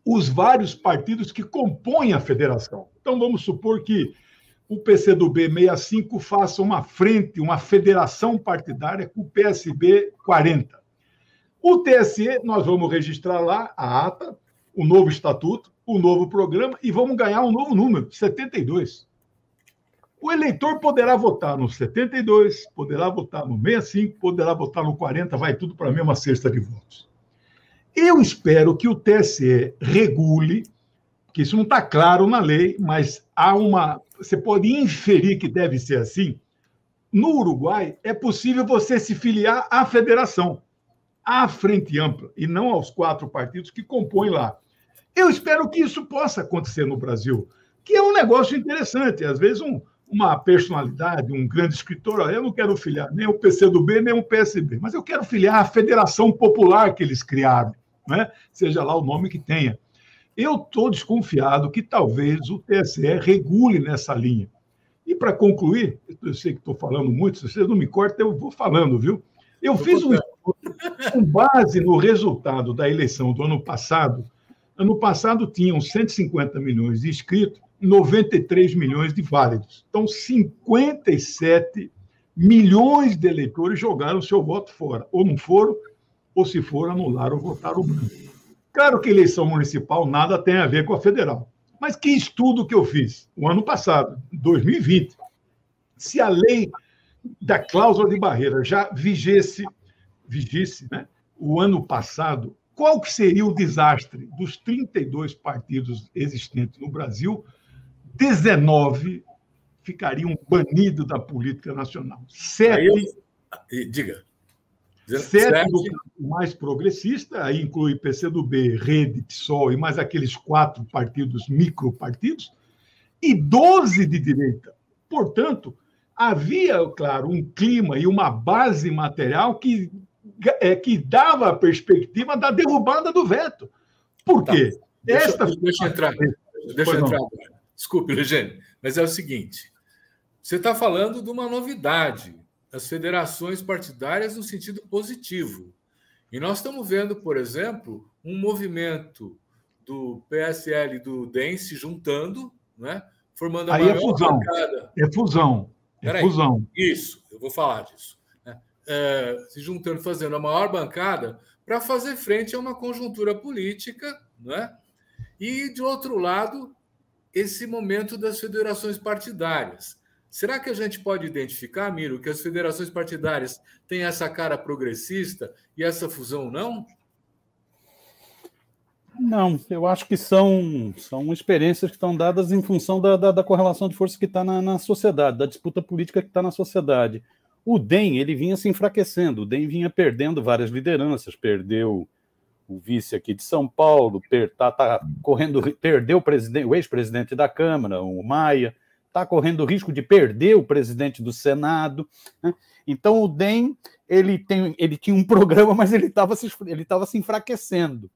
os vários partidos que compõem a federação. Então, vamos supor que o PCdoB 65 faça uma frente, uma federação partidária com o PSB 40. O TSE, nós vamos registrar lá a ata, o novo estatuto, o novo programa, e vamos ganhar um novo número, 72. O eleitor poderá votar no 72, poderá votar no 65, poderá votar no 40, vai tudo para a mesma cesta de votos. Eu espero que o TSE regule, que isso não está claro na lei, mas você pode inferir que deve ser assim. No Uruguai, é possível você se filiar à federação, à Frente Ampla, e não aos 4 partidos que compõem lá. Eu espero que isso possa acontecer no Brasil, que é um negócio interessante. Às vezes, um uma personalidade, um grande escritor, eu não quero filiar nem o PCdoB, nem o PSB, mas eu quero filiar a Federação Popular que eles criaram, né? Seja lá o nome que tenha. Eu estou desconfiado que talvez o TSE regule nessa linha. E, para concluir, eu sei que estou falando muito, se vocês não me cortam, eu vou falando, viu? Eu fiz um estudo com base no resultado da eleição do ano passado. Ano passado tinham 150 milhões de inscritos, 93 milhões de válidos. Então, 57 milhões de eleitores jogaram seu voto fora. Ou não foram, ou se foram, anularam ou votaram branco. Claro que eleição municipal nada tem a ver com a federal. Mas que estudo que eu fiz o ano passado, 2020, se a lei da cláusula de barreira já vigisse, né, o ano passado, qual que seria o desastre dos 32 partidos existentes no Brasil? 19 ficariam banidos da política nacional. 7, diga. 7 do mais progressista, aí inclui PCdoB, Rede, PSOL e mais aqueles 4 partidos, micropartidos, e 12 de direita. Portanto, havia, claro, um clima e uma base material que dava a perspectiva da derrubada do veto. Por quê? Deixa eu entrar agora. Desculpe, Legênio, mas é o seguinte, você está falando de uma novidade, as federações partidárias no sentido positivo. E nós estamos vendo, por exemplo, um movimento do PSL e do DEM se juntando, né, formando a maior bancada. É fusão. Isso, eu vou falar disso. Se juntando, fazendo a maior bancada para fazer frente a uma conjuntura política, né? E, de outro lado, esse momento das federações partidárias. Será que a gente pode identificar, Miro, que as federações partidárias têm essa cara progressista e essa fusão não? Não, eu acho que são experiências que estão dadas em função da correlação de forças que está na sociedade, da disputa política que está na sociedade. O DEM, ele vinha se enfraquecendo, o DEM vinha perdendo várias lideranças, perdeu o vice aqui de São Paulo, perdeu o ex-presidente da Câmara, o Maia, está correndo o risco de perder o presidente do Senado, né? Então o DEM ele tinha um programa, mas ele estava se enfraquecendo.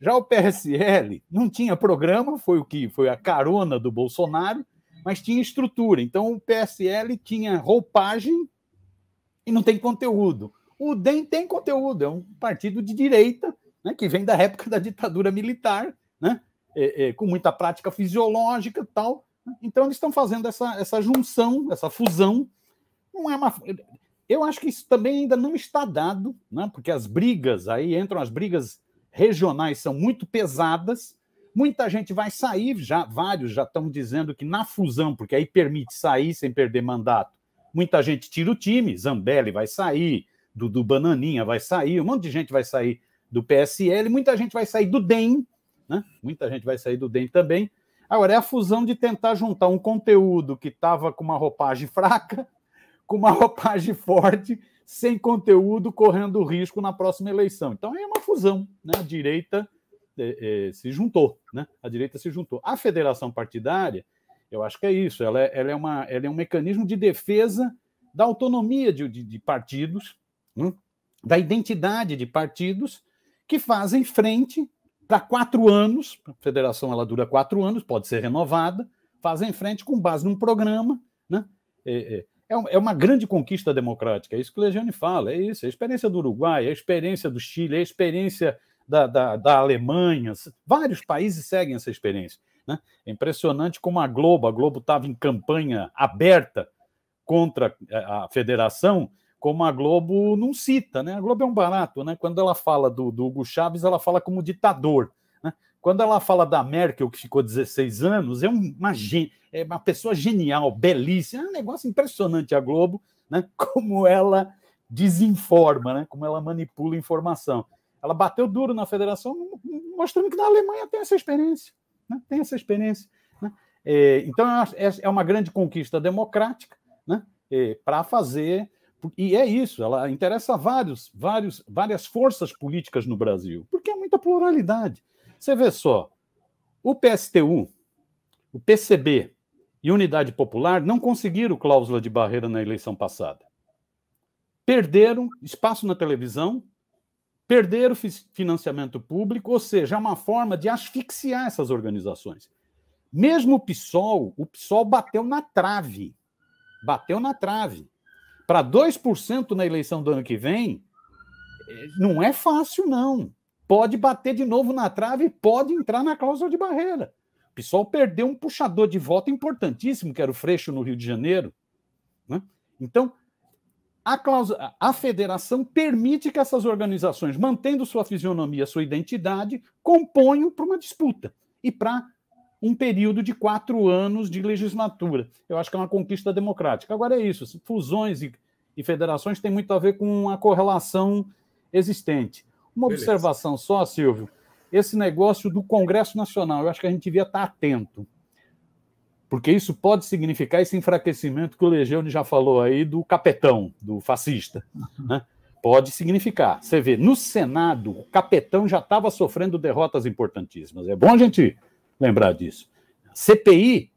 Já o PSL não tinha programa, foi a carona do Bolsonaro, mas tinha estrutura. Então o PSL tinha roupagem e não tem conteúdo. O DEM tem conteúdo, é um partido de direita, né, que vem da época da ditadura militar, né, com muita prática fisiológica e tal. Então, eles estão fazendo essa junção, essa fusão. Não é eu acho que isso também ainda não está dado, né, porque as brigas regionais são muito pesadas. Muita gente vai sair, vários já estão dizendo que na fusão, porque aí permite sair sem perder mandato, muita gente tira o time, Zambelli vai sair, Dudu Bananinha vai sair, um monte de gente vai sair do PSL, muita gente vai sair do DEM, né? Muita gente vai sair do DEM também. Agora, é a fusão de tentar juntar um conteúdo que estava com uma roupagem fraca, com uma roupagem forte, sem conteúdo, correndo risco na próxima eleição. Então, é uma fusão, né? A direita se juntou, né? A direita se juntou. A federação partidária, eu acho que é isso, ela é um mecanismo de defesa da autonomia de partidos, da identidade de partidos que fazem frente para 4 anos, a federação ela dura 4 anos, pode ser renovada, fazem frente com base num programa, né? É uma grande conquista democrática, é isso que o Legione fala, é isso, é a experiência do Uruguai, é a experiência do Chile, é a experiência da Alemanha, vários países seguem essa experiência, né? É impressionante como a Globo estava em campanha aberta contra a federação, como a Globo não cita, né? A Globo é um barato, né? Quando ela fala do Hugo Chávez, ela fala como ditador, né? Quando ela fala da Merkel, que ficou 16 anos, é uma pessoa genial, belíssima, é um negócio impressionante a Globo, né? Como ela desinforma, né? Como ela manipula informação. Ela bateu duro na federação, mostrando que na Alemanha tem essa experiência, né? Tem essa experiência, né? Então, é uma grande conquista democrática, né? Para fazer... E é isso, ela interessa a várias forças políticas no Brasil, porque é muita pluralidade. Você vê só, o PSTU, o PCB e Unidade Popular não conseguiram cláusula de barreira na eleição passada. Perderam espaço na televisão, perderam financiamento público, ou seja, é uma forma de asfixiar essas organizações. Mesmo o PSOL bateu na trave. Bateu na trave. Para 2% na eleição do ano que vem, não é fácil, não. Pode bater de novo na trave e pode entrar na cláusula de barreira. O PSOL perdeu um puxador de voto importantíssimo, que era o Freixo no Rio de Janeiro. Né? Então, a federação permite que essas organizações, mantendo sua fisionomia, sua identidade, componham para uma disputa e para um período de 4 anos de legislatura. Eu acho que é uma conquista democrática. Agora é isso, fusões e federações têm muito a ver com a correlação existente. Uma observação só, Silvio, esse negócio do Congresso Nacional, eu acho que a gente devia estar atento, porque isso pode significar esse enfraquecimento que o Legione já falou aí do capetão, do fascista. Né? Pode significar. Você vê, no Senado, o capetão já estava sofrendo derrotas importantíssimas. É bom a gente lembrar disso. A CPI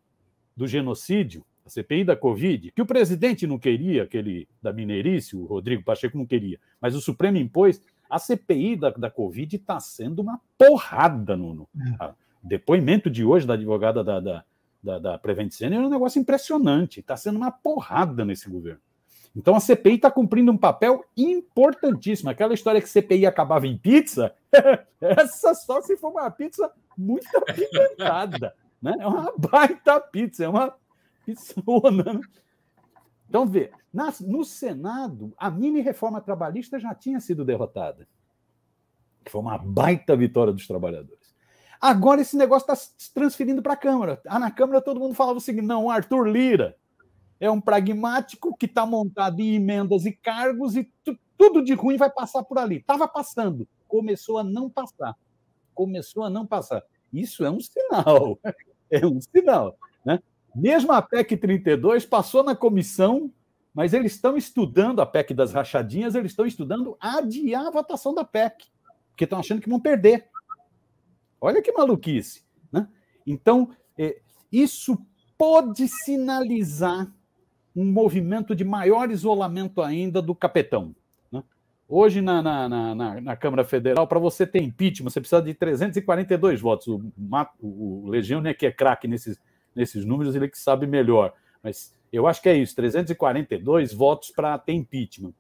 do genocídio, a CPI da Covid, que o presidente não queria, aquele da Mineirice, o Rodrigo Pacheco não queria, mas o Supremo impôs, a CPI da Covid está sendo uma porrada. O depoimento de hoje da advogada da Prevent Senior é um negócio impressionante, está sendo uma porrada nesse governo. Então a CPI está cumprindo um papel importantíssimo. Aquela história que CPI acabava em pizza, essa só se for uma pizza muito apimentada, né? É uma baita pizza, é uma pizzona. Então, vê, no Senado, a mini-reforma trabalhista já tinha sido derrotada. Foi uma baita vitória dos trabalhadores. Agora esse negócio está se transferindo para a Câmara. Na Câmara todo mundo falava o seguinte, não, o Arthur Lira é um pragmático que está montado em emendas e cargos e tudo de ruim vai passar por ali. Estava passando, começou a não passar. Isso é um sinal. É um sinal. Né? Mesmo a PEC 32 passou na comissão, mas eles estão estudando a PEC das rachadinhas, eles estão estudando adiar a votação da PEC, porque estão achando que vão perder. Olha que maluquice. Né? Então, isso pode sinalizar um movimento de maior isolamento ainda do capetão. Né? Hoje, na Câmara Federal, para você ter impeachment, você precisa de 342 votos. O Legione, que é craque nesses números, ele que sabe melhor. Mas eu acho que é isso, 342 votos para ter impeachment.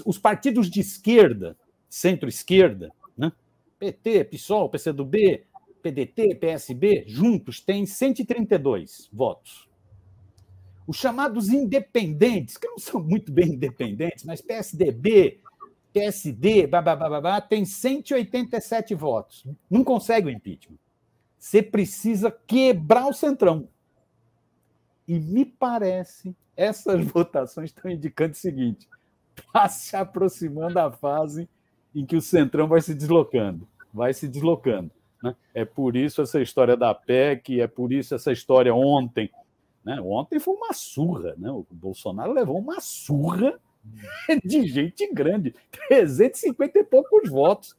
Os partidos de esquerda, centro-esquerda, né? PT, PSOL, PCdoB, PDT, PSB, juntos têm 132 votos. Os chamados independentes, que não são muito bem independentes, mas PSDB, PSD, tem 187 votos. Não consegue o impeachment. Você precisa quebrar o centrão. E me parece, essas votações estão indicando o seguinte, está se aproximando da fase em que o centrão vai se deslocando. Né? É por isso essa história da PEC, é por isso essa história ontem. Né? Ontem foi uma surra. Né? O Bolsonaro levou uma surra de gente grande. 350 e poucos votos.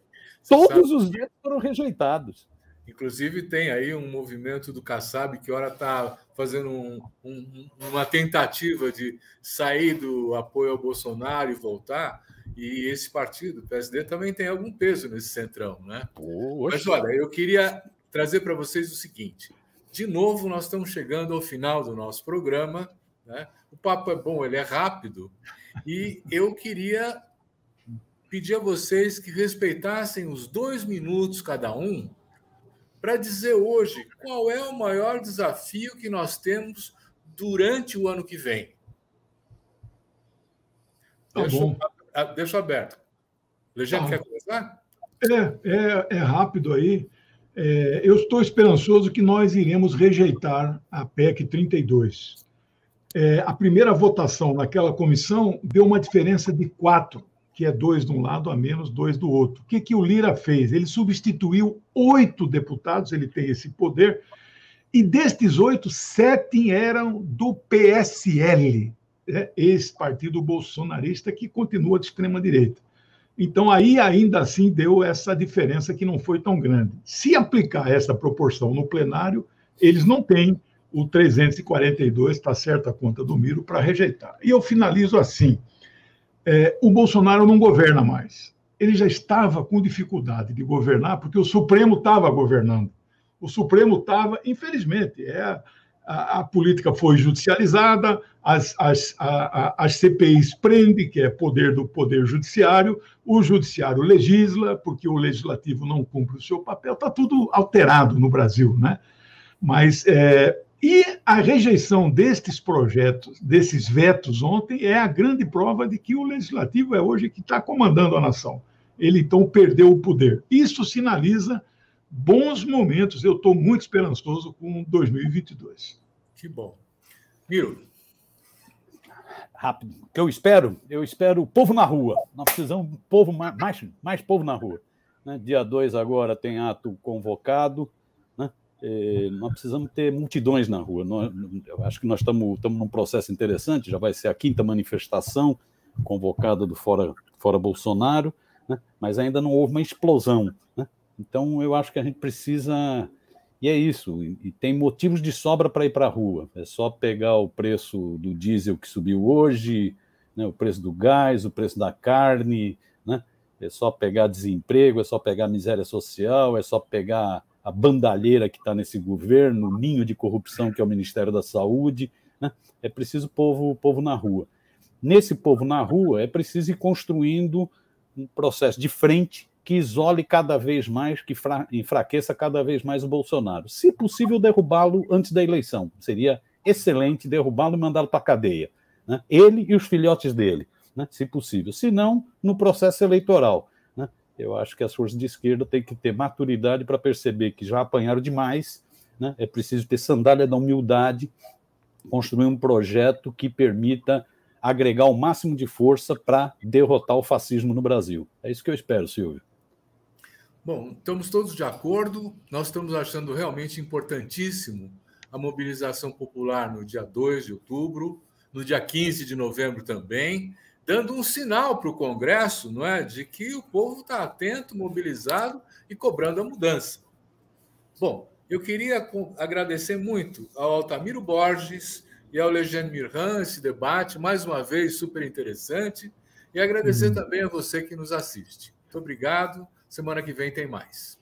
Todos os votos foram rejeitados. Inclusive, tem aí um movimento do Kassab que ora está fazendo uma tentativa de sair do apoio ao Bolsonaro e voltar. E esse partido, o PSD, também tem algum peso nesse centrão. Né? Mas, olha, eu queria trazer para vocês o seguinte. De novo, nós estamos chegando ao final do nosso programa. Né? O papo é bom, ele é rápido. E eu queria pedir a vocês que respeitassem os 2 minutos cada um para dizer hoje qual é o maior desafio que nós temos durante o ano que vem. Deixa aberto. Legiane, quer começar? É rápido aí. Eu estou esperançoso que nós iremos rejeitar a PEC 32. A primeira votação naquela comissão deu uma diferença de 4, que é 2 de um lado a menos 2 do outro. O que o Lira fez? Ele substituiu 8 deputados, ele tem esse poder, e destes 8, 7 eram do PSL, esse partido bolsonarista que continua de extrema-direita. Então, aí ainda assim deu essa diferença que não foi tão grande. Se aplicar essa proporção no plenário, eles não têm o 342, está certa a conta do Miro, para rejeitar. E eu finalizo assim. O Bolsonaro não governa mais. Ele já estava com dificuldade de governar, porque o Supremo estava governando. O Supremo estava, infelizmente, a política foi judicializada, as CPIs prendem, que é poder do Poder Judiciário, o Judiciário legisla, porque o Legislativo não cumpre o seu papel, está tudo alterado no Brasil, né? Mas, e a rejeição destes projetos, desses vetos ontem, é a grande prova de que o Legislativo é hoje que está comandando a nação. Ele, então, perdeu o poder. Isso sinaliza bons momentos. Eu estou muito esperançoso com 2022. Que bom. Miro. Rápido. O que eu espero o povo na rua. Nós precisamos de povo, mais povo na rua. Né? Dia 2 agora tem ato convocado. Né? Nós precisamos ter multidões na rua. Eu acho que nós estamos num processo interessante, já vai ser a 5ª manifestação convocada do Fora Bolsonaro, né? Mas ainda não houve uma explosão. Né? Então, eu acho que a gente precisa... E é isso, e tem motivos de sobra para ir para a rua. É só pegar o preço do diesel que subiu hoje, né, o preço do gás, o preço da carne, né? É só pegar desemprego, é só pegar miséria social, é só pegar a bandalheira que está nesse governo, o ninho de corrupção que é o Ministério da Saúde. Né? É preciso povo na rua. Nesse povo na rua, é preciso ir construindo um processo de frente que isole cada vez mais, que enfraqueça cada vez mais o Bolsonaro. Se possível, derrubá-lo antes da eleição. Seria excelente derrubá-lo e mandá-lo para a cadeia. Né? Ele e os filhotes dele, né? Se possível. Se não, no processo eleitoral. Né? Eu acho que as forças de esquerda têm que ter maturidade para perceber que já apanharam demais. Né? É preciso ter sandália da humildade, construir um projeto que permita agregar o máximo de força para derrotar o fascismo no Brasil. É isso que eu espero, Silvio. Bom, estamos todos de acordo. Nós estamos achando realmente importantíssimo a mobilização popular no dia 2 de outubro, no dia 15 de novembro também, dando um sinal para o Congresso, não é, de que o povo está atento, mobilizado e cobrando a mudança. Bom, eu queria agradecer muito ao Altamiro Borges e ao Legiane Mirhan esse debate, mais uma vez super interessante, e agradecer também a você que nos assiste. Muito obrigado. Semana que vem tem mais.